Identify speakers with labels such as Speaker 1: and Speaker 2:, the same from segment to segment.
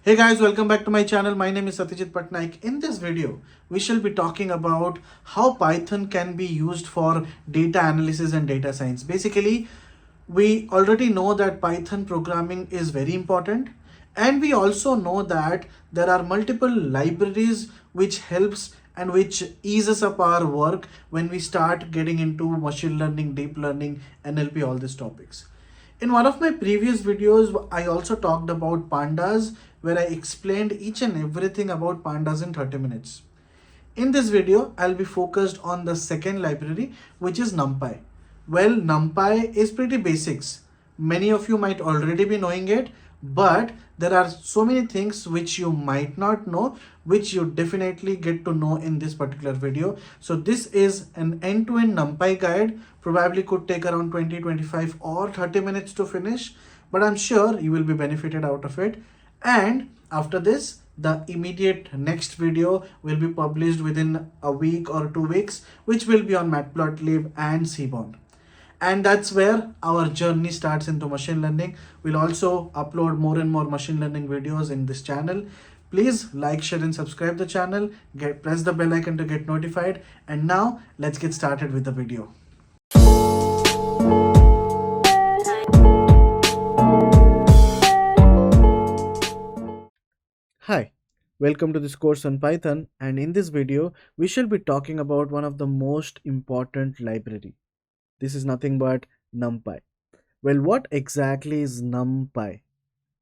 Speaker 1: Hey guys, welcome back to my channel. My name is Satyajit Pattnaik. In this video, we shall be talking about how Python can be used for data analysis and data science. Basically, we already know that Python programming is very important, and we also know that there are multiple libraries which helps and which eases up our work when we start getting into machine learning, deep learning, NLP, all these topics. In one of my previous videos, I also talked about pandas where I explained each and everything about pandas in 30 minutes. In this video, I'll be focused on the second library, which is NumPy. Well, NumPy is pretty basics. Many of you might already be knowing it, but there are so many things which you might not know, which you definitely get to know in this particular video. So this is an end-to-end NumPy guide. Probably could take around 20, 25 or 30 minutes to finish, but I'm sure you will be benefited out of it. And after this, the immediate next video will be published within a week or 2 weeks, which will be on Matplotlib and Seaborn. And that's where our journey starts into machine learning. We'll also upload more and more machine learning videos in this channel. Please like, share and subscribe the channel. Press the bell icon to get notified. And now let's get started with the video. Hi, welcome to this course on Python, and in this video we shall be talking about one of the most important library. This is nothing but NumPy. Well, what exactly is NumPy?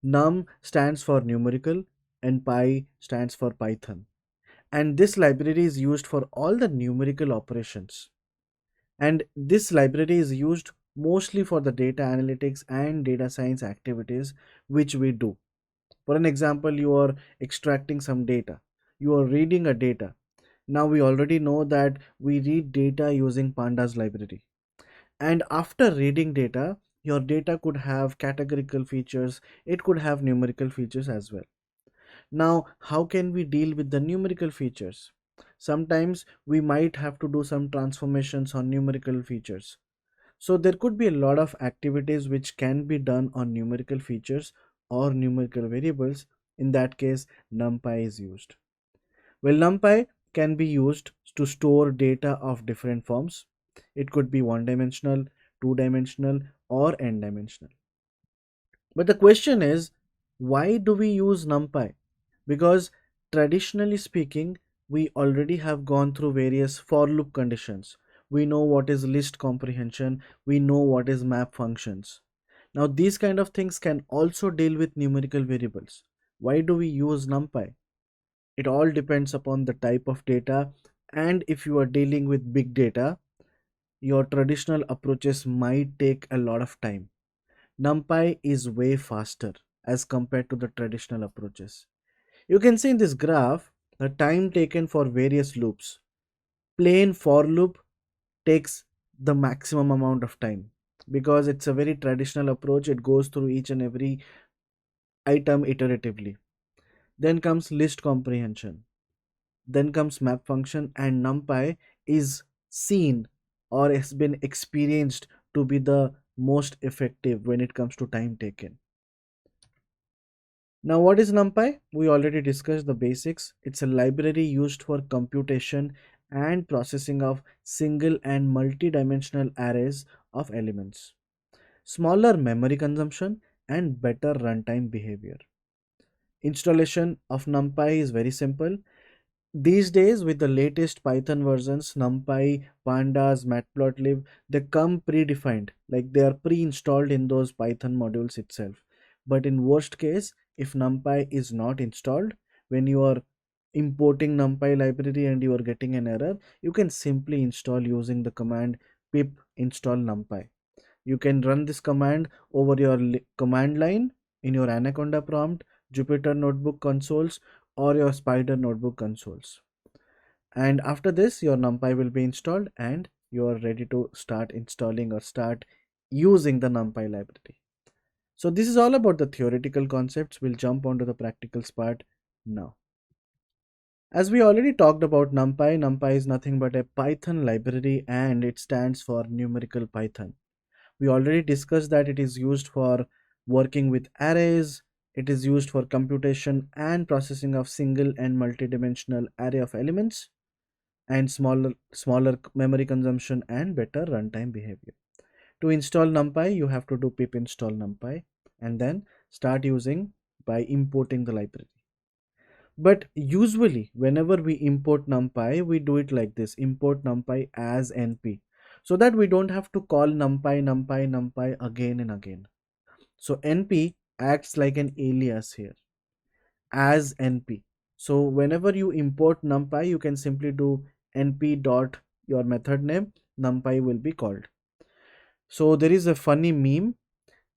Speaker 1: Num stands for numerical and Py stands for Python. And this library is used for all the numerical operations. And this library is used mostly for the data analytics and data science activities which we do. For an example, you are extracting some data, you are reading a data. Now we already know that we read data using pandas library, and after reading data, your data could have categorical features, it could have numerical features as well. Now how can we deal with the numerical features? Sometimes we might have to do some transformations on numerical features, so there could be a lot of activities which can be done on numerical features or numerical variables. In that case, NumPy is used. Well, NumPy can be used to store data of different forms. It could be one dimensional, two dimensional, or n dimensional. But the question is, why do we use NumPy? Because traditionally speaking, we already have gone through various for loop conditions. We know what is list comprehension, we know what is map functions. Now these kind of things can also deal with numerical variables. Why do we use NumPy? It all depends upon the type of data, and if you are dealing with big data, your traditional approaches might take a lot of time. NumPy is way faster as compared to the traditional approaches. You can see in this graph the time taken for various loops. Plain for loop takes the maximum amount of time because it's a very traditional approach. It goes through each and every item iteratively. Then comes list comprehension. Then comes map function, and NumPy is seen or has been experienced to be the most effective when it comes to time taken. Now, what is NumPy? We already discussed the basics. It's a library used for computation and processing of single and multi-dimensional arrays of elements. Smaller memory consumption and better runtime behavior. Installation of NumPy is very simple. These days, with the latest Python versions, NumPy, Pandas, Matplotlib, they come predefined, like they are pre-installed in those Python modules itself. But in worst case, if NumPy is not installed, when you are importing NumPy library and you are getting an error, you can simply install using the command pip install NumPy. You can run this command over your command line in your Anaconda prompt, Jupyter Notebook consoles, or your Spider Notebook consoles. And after this, your NumPy will be installed and you are ready to start installing or start using the NumPy library. So this is all about the theoretical concepts. We'll jump onto the practicals part now. As we already talked about NumPy, NumPy is nothing but a Python library and it stands for numerical Python. We already discussed that it is used for working with arrays, It is used for computation and processing of single and multidimensional array of elements, and smaller memory consumption and better runtime behavior. To install NumPy, you have to do pip install NumPy and then start using by importing the library. But usually whenever we import NumPy, we do it like this: import NumPy as NP, so that we don't have to call NumPy again and again. So NP acts like an alias here as NP. So whenever you import NumPy, you can simply do NP dot your method name, NumPy will be called. So there is a funny meme: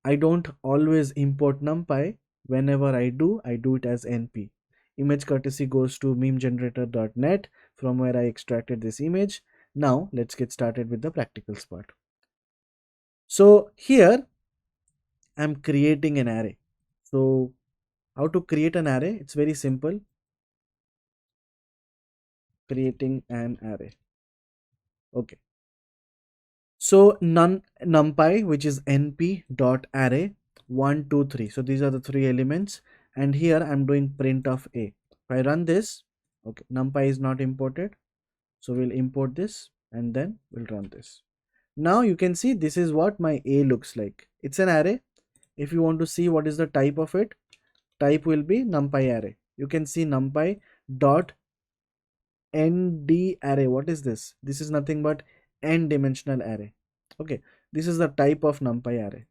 Speaker 1: I don't always import NumPy. Whenever I do it as NP. Image courtesy goes to memegenerator.net, from where I extracted this image. Now let's get started with the practical part. So here I'm creating an array. So how to create an array? It's very simple. Creating an array. Okay. So NumPy, which is np dot array 1 2 3. So these are the three elements, and here I'm doing print of a. If I run this, okay, NumPy is not imported, so we'll import this and then we'll run this. Now you can see this is what my a looks like. It's an array. If you want to see what is the type of it, type will be NumPy array. You can see NumPy dot nd array. What is this? This is nothing but n dimensional array. Okay, this is the type of NumPy array.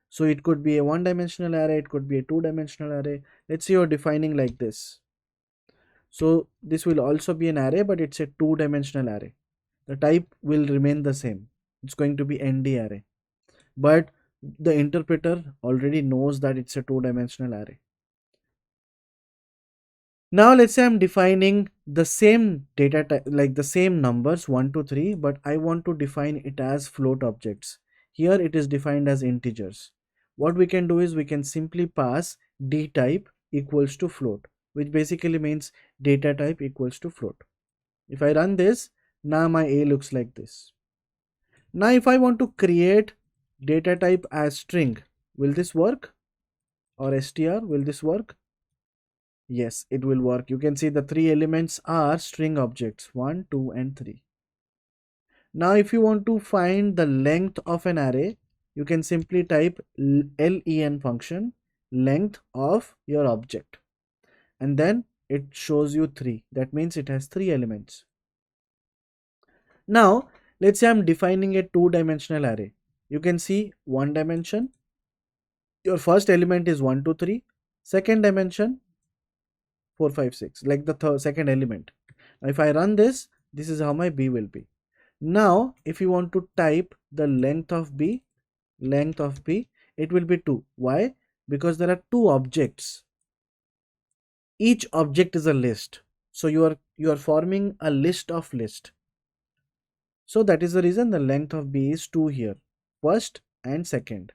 Speaker 1: So it could be a one dimensional array, it could be a two dimensional array. Let's say you're defining like this. So this will also be an array, but it's a two dimensional array. The type will remain the same. It's going to be nd array, but the interpreter already knows that it's a two dimensional array. Now let's say I'm defining the same data type, like the same numbers 1 to 3, but I want to define it as float objects. Here it is defined as integers. What we can do is we can simply pass d type equals to float, which basically means data type equals to float. If I run this, now my a looks like this. Now if I want to create data type as string, will this work? Or str, will this work? Yes, it will work. You can see the three elements are string objects 1, 2, and 3. Now, if you want to find the length of an array, you can simply type len function, length of your object, and then it shows you 3. That means it has 3 elements. Now, let's say I'm defining a two-dimensional array. You can see one dimension. Your first element is 1, 2, 3. Second dimension 4 5 6, like the second element. Now if I run this, this is how my b will be. Now if you want to type the length of b, it will be 2. Why? Because there are two objects. Each object is a list, so you are forming a list of list. So that is the reason the length of b is 2 here, first and second.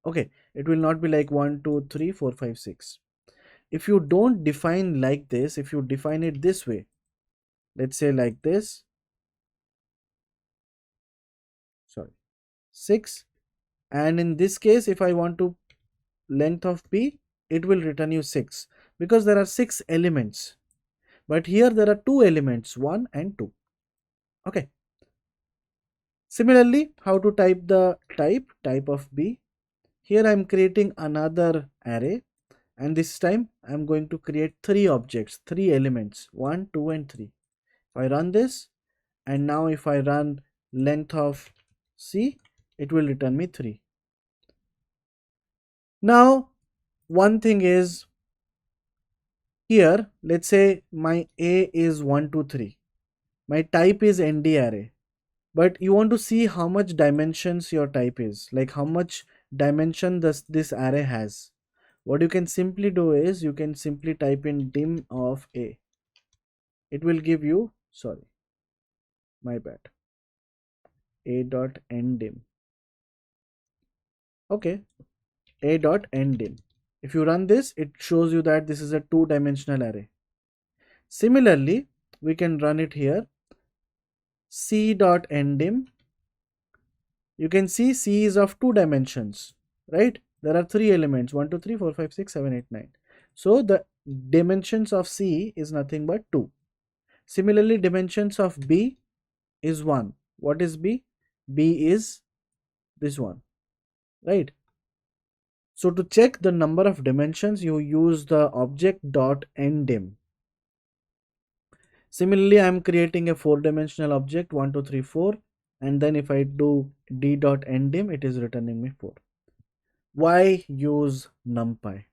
Speaker 1: Okay, it will not be like 1 2 3 4 5 6. If you don't define like this, if you define it this way, let's say like this, sorry, 6, and in this case if I want to length of p, it will return you 6 because there are 6 elements, but here there are 2 elements, 1 and 2. Okay, similarly, how to type the type of b? Here I am creating another array, and this time I am going to create 3 objects, 3 elements, 1 2 and 3. If I run this, and now if I run length of c, it will return me 3. Now one thing is, here let's say my a is 1 2 3, my type is nd array, but you want to see how much dimensions your type is, like how much dimension this array has. What you can simply do is you can simply type in dim of a. It will give you, sorry, my bad, a dot ndim. Okay, a dot ndim. If you run this, it shows you that this is a two-dimensional array. Similarly, we can run it here, c dot ndim. You can see c is of 2 dimensions, right? There are three elements: 1, 2, 3, 4, 5, 6, 7, 8, 9. So the dimensions of C is nothing but 2. Similarly, dimensions of B is 1. What is B? B is this one, right? So to check the number of dimensions, you use the object dot ndim. Similarly, I am creating a 4-dimensional object 1, 2, 3, 4, and then if I do d dot ndim, it is returning me 4. Why use NumPy?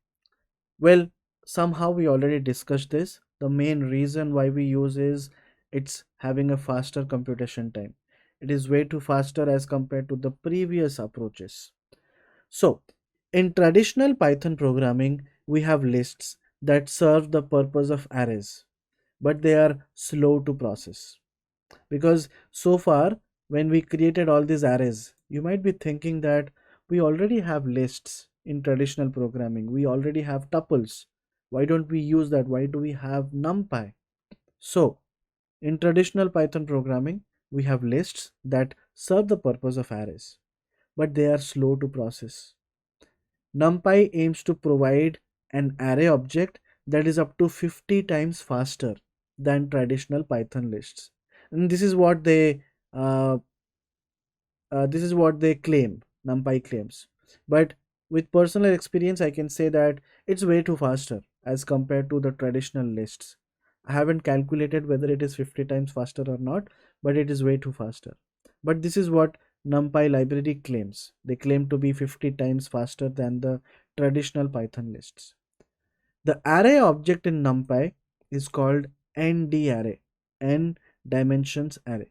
Speaker 1: Well, somehow we already discussed this. The main reason why we use is it's having a faster computation time. It is way too faster as compared to the previous approaches. So, in traditional Python programming, we have lists that serve the purpose of arrays, but they are slow to process. Because so far, when we created all these arrays, you might be thinking that we already have lists in traditional programming. We already have tuples. Why don't we use that? Why do we have NumPy? So, in traditional Python programming, we have lists that serve the purpose of arrays, but they are slow to process. NumPy aims to provide an array object that is up to 50 times faster than traditional Python lists. And uh, this is what they claim, NumPy claims. But with personal experience, I can say that it's way too faster as compared to the traditional lists. I haven't calculated whether it is 50 times faster or not, but it is way too faster. But this is what NumPy library claims. They claim to be 50 times faster than the traditional Python lists. The array object in NumPy is called ND n dimensions array.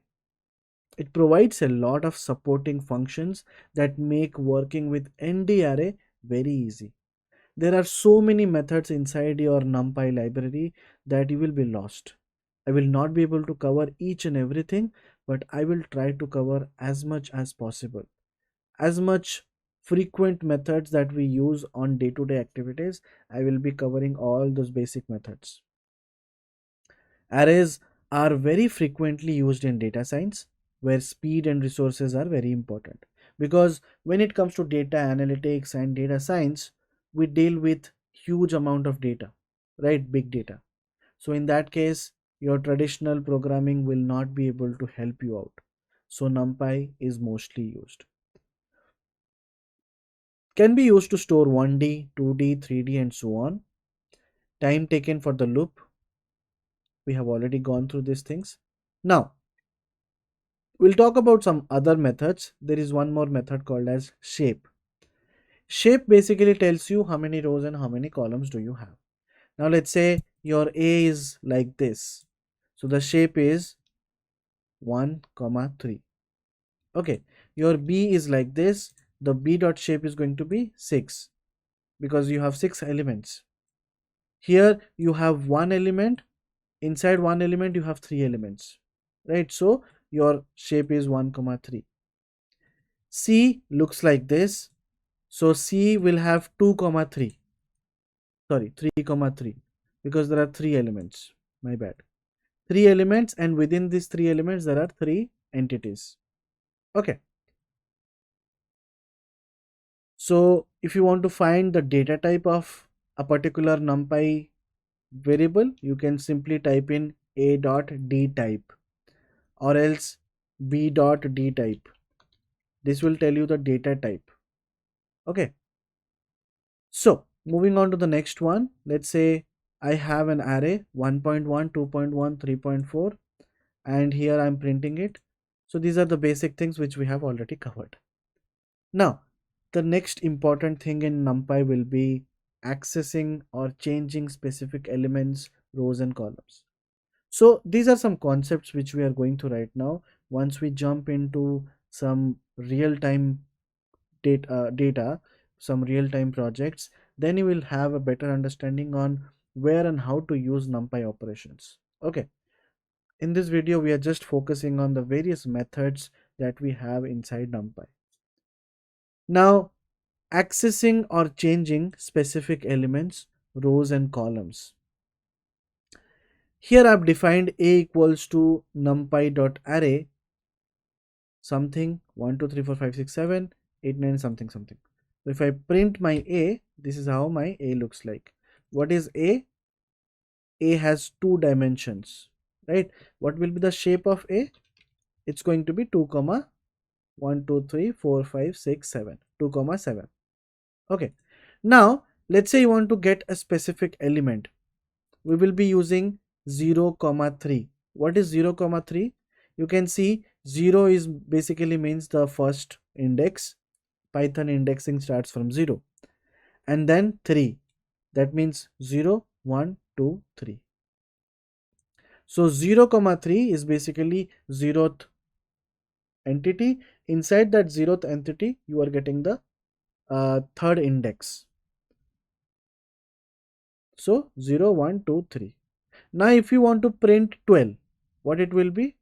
Speaker 1: It provides a lot of supporting functions that make working with ND array very easy. There are so many methods inside your NumPy library that you will be lost. I will not be able to cover each and everything, but I will try to cover as much as possible. As much frequent methods that we use on day-to-day activities, I will be covering all those basic methods. Arrays are very frequently used in data science, where speed and resources are very important. Because when it comes to data analytics and data science, we deal with huge amount of data, right? Big data. So in that case, your traditional programming will not be able to help you out. So NumPy is mostly used. Can be used to store 1D, 2D, 3D, and so on. Time taken for the loop. We have already gone through these things. Now, we'll talk about some other methods. There is one more method called as shape. Shape basically tells you how many rows and how many columns do you have. Now let's say your A is like this. So the shape is 1, comma 3. Okay, your B is like this. The B dot shape is going to be 6 because you have 6 elements. Here you have one element. Inside one element you have 3 elements, right? So your shape is 1, comma 3. C looks like this. So C will have 2 comma 3. Sorry, 3 comma 3 because there are 3 elements. My bad. 3 elements, and within these 3 elements there are 3 entities. Okay. So if you want to find the data type of a particular NumPy variable, you can simply type in a dot d type or else b dot d type. This will tell you the data type. Okay. So moving on to the next one, let's say I have an array 1.1, 2.1, 3.4, and here I'm printing it. So these are the basic things which we have already covered. Now, the next important thing in NumPy will be accessing or changing specific elements, rows and columns. So these are some concepts which we are going to right now. Once we jump into some real-time data, some real-time projects, then you will have a better understanding on where and how to use NumPy operations. Okay, in this video we are just focusing on the various methods that we have inside NumPy. Now, accessing or changing specific elements, rows and columns. Here I've defined a equals to numpy.array something 1 2 3 4 5 6 7 8 9 something something. So if I print my A, this is how my A looks like. What is A? A has two dimensions, right? What will be the shape of A? It's going to be 2 comma 1 2 3 4 5 6 7, 2 comma 7. Okay, now let's say you want to get a specific element. We will be using 0 comma 3. What is 0 comma 3? You can see 0 is basically means the first index. Python indexing starts from 0, and then 3, that means 0 1 2 3. So 0 comma 3 is basically 0th entity. Inside that 0th entity you are getting the third index. So 0 1 2 3. Now if you want to print 12, what it will be?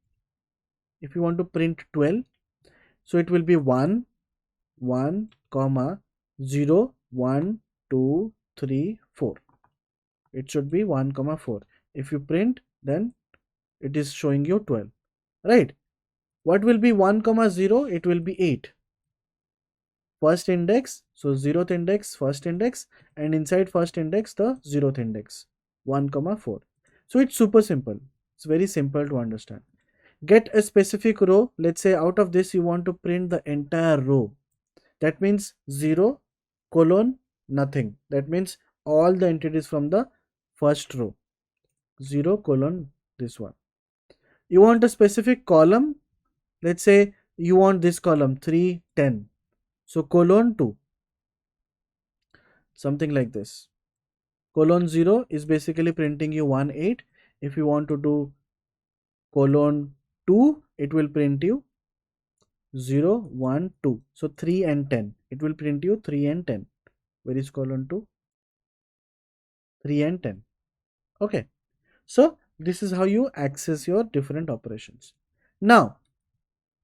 Speaker 1: If you want to print 12, so it will be 1 1 comma 0 1 2 3 4. It should be 1 comma 4. If you print, then it is showing you 12, right? What will be 1 comma 0? It will be 8. First index, so 0th index, first index, and inside first index the 0th index, 1 comma 4. So it's super simple. It's very simple to understand. Get a specific row. Let's say out of this you want to print the entire row. That means 0 colon nothing. That means all the entities from the first row. 0 colon this one. You want a specific column. Let's say you want this column 3 10. So colon 2, something like this. Colon 0 is basically printing you 1 8. If you want to do colon 2, it will print you 0 1 2. So 3 and 10, it will print you 3 and 10. Where is colon 2? 3 and 10. Okay, so this is how you access your different operations. Now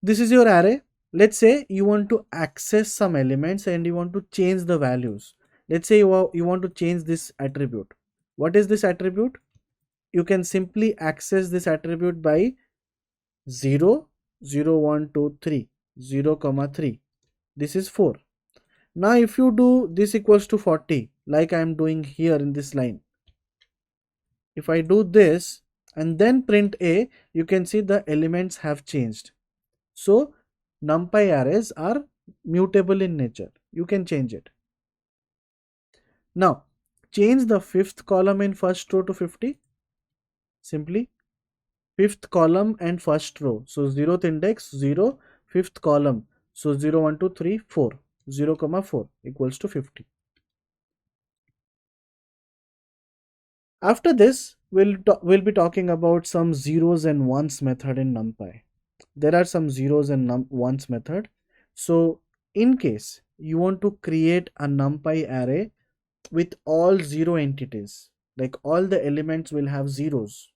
Speaker 1: this is your array. Let's say you want to access some elements and you want to change the values. Let's say you want to change this attribute. What is this attribute? You can simply access this attribute by 0 0 1 2 3, 0 comma 3. This is 4. Now if you do this equals to 40, like I am doing here in this line, if I do this and then print A, you can see the elements have changed. So NumPy arrays are mutable in nature. You can change it. Now change the fifth column in first row to 50. Simply fifth column and first row. So 0th index 0, fifth column. So 0 1 2 3 4, 0 comma 4 equals to 50. After this, we'll be talking about some zeros and ones method in NumPy. There are some zeros and ones method. So in case you want to create a NumPy array with all 0 entities, like all the elements will have zeros.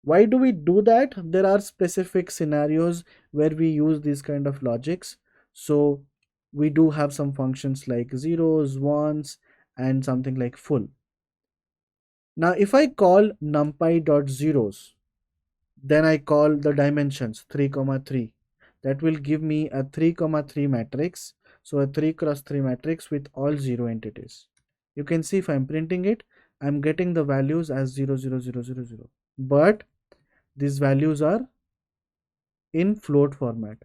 Speaker 1: Why do we do that? There are specific scenarios where we use these kind of logics. So we do have some functions like zeros, ones, and something like full. Now if I call numpy.zeros, then I call the dimensions 3 comma 3. That will give me a 3 comma 3 matrix. So a 3 cross 3 matrix with all 0 entities. You can see if I'm printing it, I'm getting the values as 0 0 0 0 0. But these values are in float format.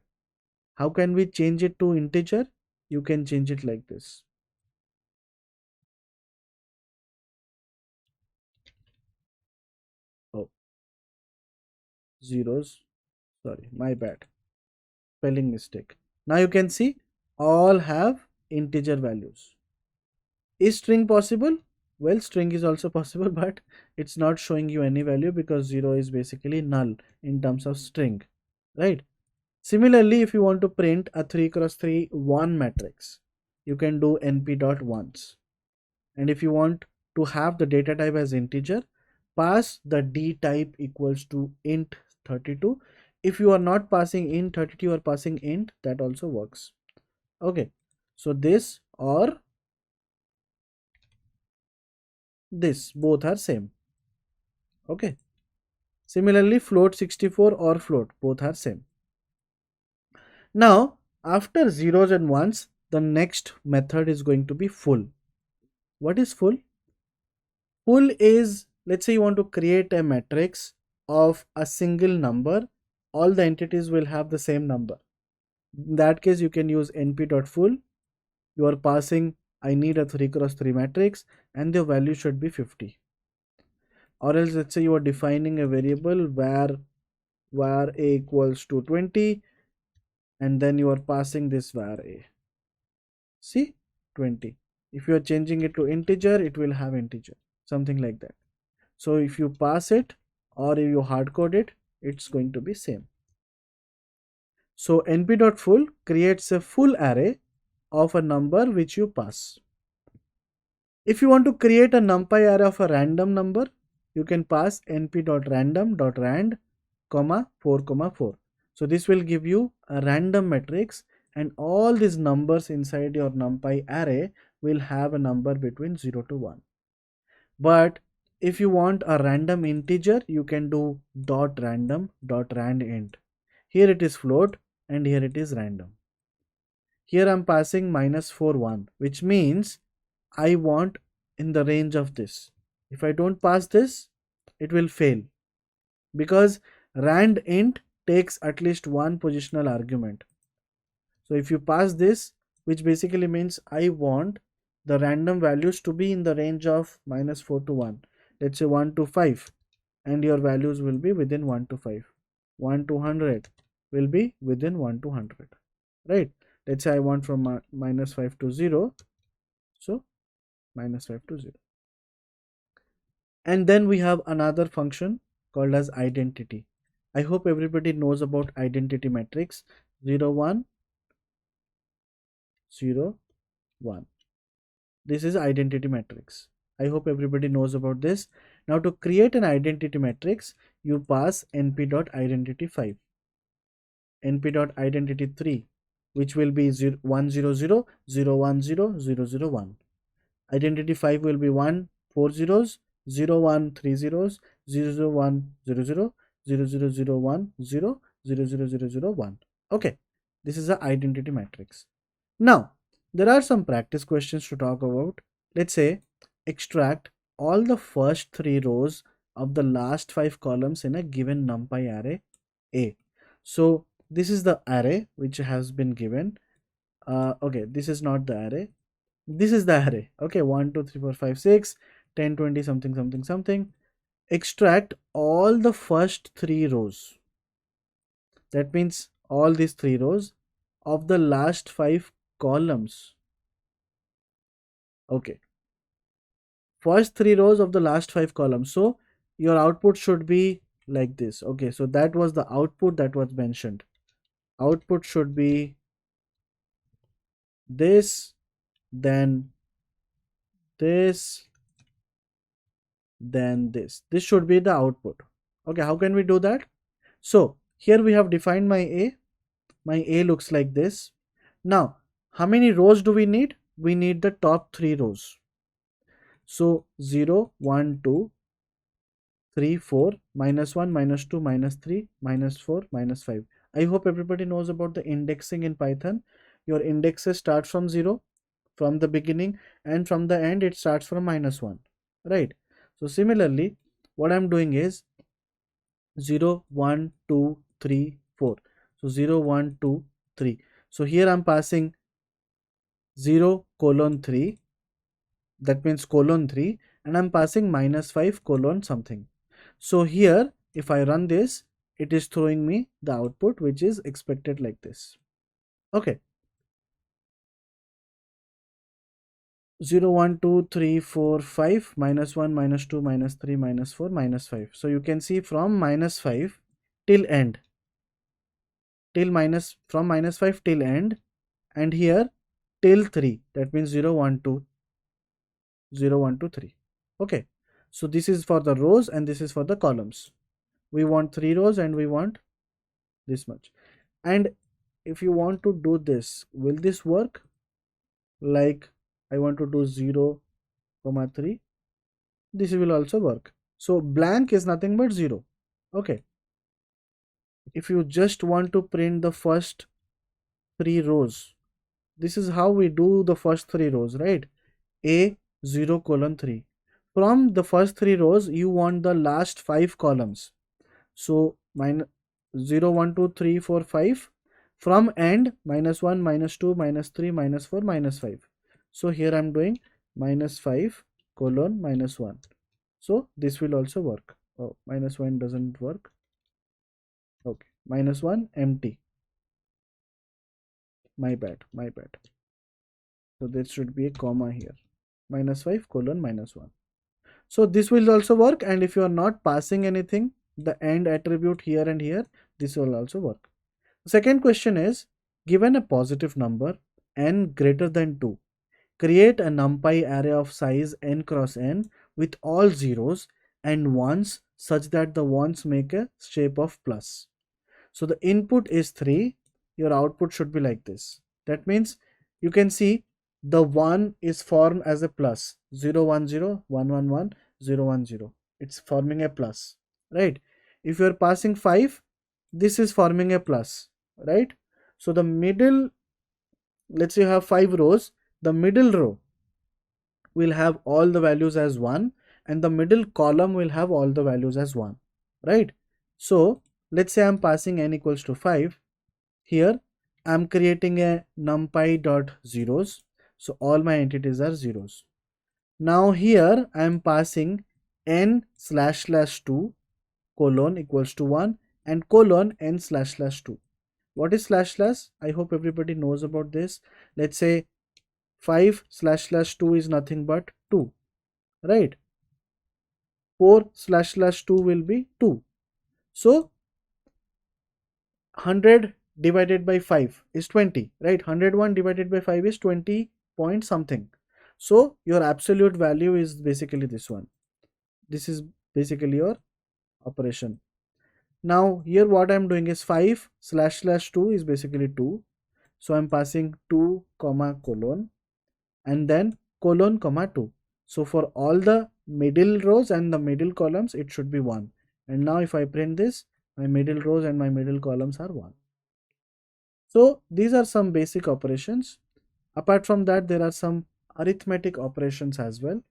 Speaker 1: How can we change it to integer? You can change it like this. Oh, zeros. Sorry, my bad. Spelling mistake. Now you can see all have integer values. Is string possible? Well, string is also possible, but it's not showing you any value because 0 is basically null in terms of string, right? Similarly, if you want to print a 3 cross 3 1 matrix, you can do np.ones. And if you want to have the data type as integer, pass the d type equals to int 32. If you are not passing int 32, you are passing int, that also works. Okay, so this or this, both are same. Okay, similarly float 64 or float, both are same. Now after zeros and ones, the next method is going to be full. What is full? Full is, let's say you want to create a matrix of a single number, all the entities will have the same number. In that case, you can use np.full. You are passing, I need a 3 cross 3 matrix, and the value should be 50. Or else, let's say you are defining a variable where var a equals to 20, and then you are passing this var a. See, 20. If you are changing it to integer, it will have integer, something like that. So if you pass it or if you hard code it, it's going to be same. So np.full creates a full array of a number which you pass. If you want to create a NumPy array of a random number, you can pass np.random.rand, 4, 4. So this will give you a random matrix, and all these numbers inside your NumPy array will have a number between 0 to 1. But if you want a random integer, you can do .random.randint. Here it is float and here it is random. Here I'm passing -4, 1, which means I want in the range of this. If I don't pass this, it will fail, because rand int takes at least one positional argument. So if you pass this, which basically means I want the random values to be in the range of -4 to 1, let's say 1 to 5, and your values will be within 1 to 5. 1 to 100 will be within 1 to 100, right? Let's say I want from -5 to 0, so -5 to 0. And then we have another function called as identity. I hope everybody knows about identity matrix. 0 1 0 1. This is identity matrix. I hope everybody knows about this. Now to create an identity matrix, you pass np.identity5, np.identity3, which will be 1 0 0 0 1 0 0 0 1. Identity 5 will be 1 4 zeros, 0 1 3 zeros, 0 0 1 0 0, 0 0 0 1 0, 0 0 0 0 1. Okay, this is the identity matrix. Now there are some practice questions to talk about. Let's say extract all the first 3 rows of the last 5 columns in a given NumPy array A. So this is the array which has been given. Okay, this is not the array. This is the array. Okay, 1 2 3 4 5 6 10 20 something something something. Extract all the first 3 rows. That means all these 3 rows of the last 5 columns. Okay, first 3 rows of the last 5 columns. So your output should be like this. Okay, so that was the output that was mentioned. Output should be this, then this, then this. This should be the output. Okay, how can we do that? So here we have defined my A. My A looks like this. Now how many rows do we need? We need the top 3 rows. So 0 1 2 3 4, -1 -2 -3 -4 -5. I hope everybody knows about the indexing in Python. Your indexes start from 0 from the beginning, and from the end it starts from -1, right? So similarly, what I'm doing is 0 1 2 3 4. So 0 1 2 3. So here I'm passing 0 colon 3, that means colon 3, and I'm passing -5 colon something. So here if I run this, it is throwing me the output which is expected like this. Okay, 0 1 2 3 4 5 -1 -2 -3 -4 -5. So you can see from -5 till end, from -5 till end, and here till 3, that means 0 1 2 0 1 2 3. Okay, so this is for the rows and this is for the columns. We want 3 rows and we want this much. And if you want to do this, will this work? Like I want to do 0 3, this will also work. So blank is nothing but 0. Okay, if you just want to print the first 3 rows, this is how we do the first three rows, right? A 0 colon 3. From the first three rows, you want the last five columns. So minus 0, 1, 2, 3, 4, 5. From end, minus 1, minus 2, minus 3, minus 4, minus 5. So here I'm doing minus 5 colon minus 1. So this will also work. Oh, minus 1 doesn't work. Okay, minus 1 empty. My bad, my bad. So there should be a comma here. Minus 5 colon minus 1. So this will also work, and if you are not passing anything, the end attribute here and here, this will also work. Second question is, given a positive number n greater than 2, create a NumPy array of size n cross n with all zeros and ones such that the ones make a shape of plus. So the input is 3, your output should be like this. That means you can see the 1 is formed as a plus, 0 1 0 1 1 1 0 1 0. It's forming a plus, right? If you are passing 5, this is forming a plus, right? So the middle, let's say you have 5 rows, the middle row will have all the values as 1 and the middle column will have all the values as 1, right? So let's say I'm passing n equals to 5. Here I'm creating a numpy dot zeros, so all my entities are zeros. Now here I'm passing n slash slash 2 colon equals to 1 and colon n slash slash 2. What is slash slash? I hope everybody knows about this. Let's say 5 slash slash 2 is nothing but 2, right? 4 slash slash 2 will be 2. So 100 divided by 5 is 20, right? 101 divided by 5 is 20 point something. So your absolute value is basically this one. This is basically your operation. Now here what I'm doing is 5 slash slash 2 is basically 2. So I'm passing 2 comma colon and then colon comma 2. So for all the middle rows and the middle columns, it should be 1. And now if I print this, my middle rows and my middle columns are 1. So these are some basic operations. Apart from that, there are some arithmetic operations as well.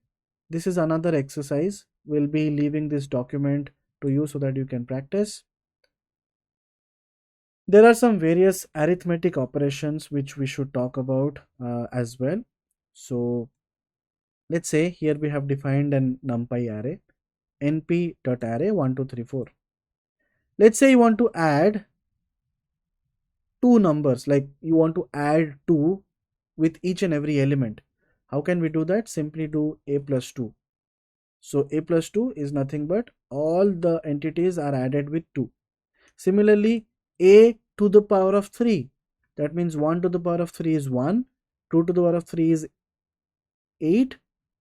Speaker 1: This is another exercise. We'll be leaving this document to you so that you can practice. There are some various arithmetic operations which we should talk about as well. So let's say here we have defined an NumPy array, np.array 1 2 3 4. Let's say you want to add two numbers, like you want to add 2 with each and every element. How can we do that? Simply do a plus 2. So a plus 2 is nothing but all the entities are added with 2. Similarly, a to the power of 3, that means 1 to the power of 3 is 1, 2 to the power of 3 is 8,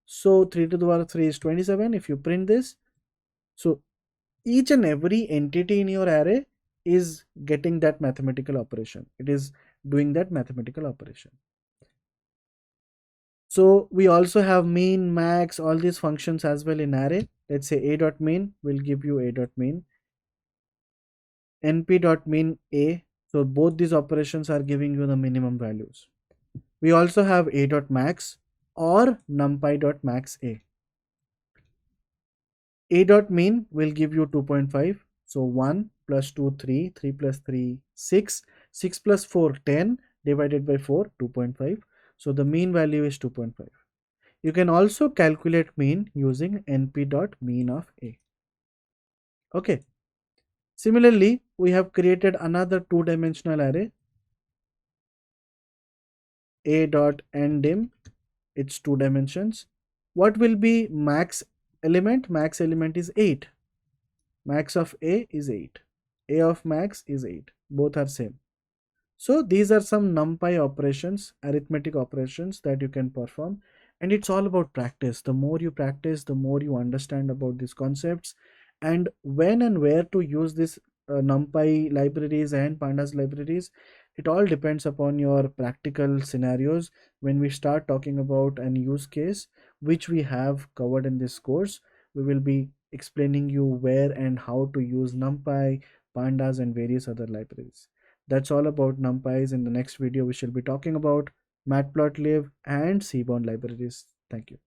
Speaker 1: so 3 to the power of 3 is 27. If you print this, so each and every entity in your array is getting that mathematical operation. It is doing that mathematical operation. So we also have mean, max, all these functions as well in array. Let's say a dot mean will give you a dot mean, np dot mean a. So both these operations are giving you the minimum values. We also have a dot max or numpy dot max a. A dot mean will give you 2.5. So 1 plus 2 3, 3 plus 3 6, 6 plus 4 10, divided by 4 2.5. So the mean value is 2.5. You can also calculate mean using np dot mean of a. Okay. Similarly, we have created another two-dimensional array, a dot ndim. It's 2 dimensions. What will be max element? Max element is 8. Max of a is 8. A of max is 8. Both are same. So these are some NumPy operations, arithmetic operations that you can perform, and it's all about practice. The more you practice, the more you understand about these concepts and when and where to use this NumPy libraries and pandas libraries. It all depends upon your practical scenarios. When we start talking about an use case which we have covered in this course, we will be explaining you where and how to use NumPy, pandas and various other libraries. That's all about NumPys. In the next video we shall be talking about matplotlib, and cbound libraries. Thank you.